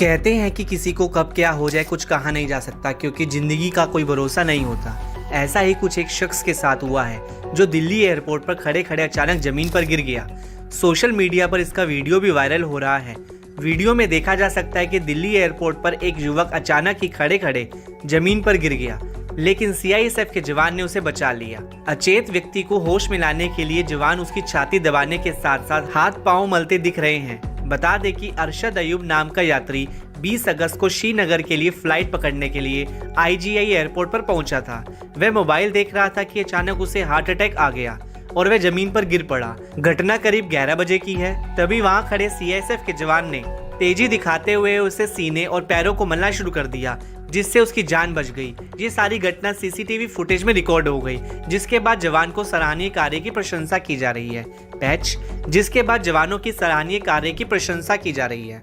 कहते हैं कि किसी को कब क्या हो जाए कुछ कहा नहीं जा सकता, क्योंकि ज़िंदगी का कोई भरोसा नहीं होता। ऐसा ही कुछ एक शख्स के साथ हुआ है जो दिल्ली एयरपोर्ट पर खड़े खड़े अचानक ज़मीन पर गिर गया। सोशल मीडिया पर इसका वीडियो भी वायरल हो रहा है। वीडियो में देखा जा सकता है कि दिल्ली एयरपोर्ट पर एक युवक अचानक ही खड़े खड़े ज़मीन पर गिर गया, लेकिन सीआईएसएफ के जवान ने उसे बचा लिया। अचेत व्यक्ति को होश में लाने के लिए जवान उसकी छाती दबाने के साथ साथ हाथ पांव मलते दिख रहे हैं। बता दें कि अरशद अयूब नाम का यात्री 20 अगस्त को श्रीनगर के लिए फ्लाइट पकड़ने के लिए आईजीआई एयरपोर्ट पर पहुंचा था। वह मोबाइल देख रहा था कि अचानक उसे हार्ट अटैक आ गया और वह जमीन पर गिर पड़ा। घटना करीब 11 बजे की है। तभी वहां खड़े सीआईएसएफ के जवान ने तेजी दिखाते हुए उसे सीने और पैरों को मलना शुरू कर दिया, जिससे उसकी जान बच गई। ये सारी घटना सीसीटीवी फुटेज में रिकॉर्ड हो गई, जिसके बाद जवान को सराहनीय कार्य की प्रशंसा की जा रही है। जिसके बाद जवानों की सराहनीय कार्य की प्रशंसा की जा रही है।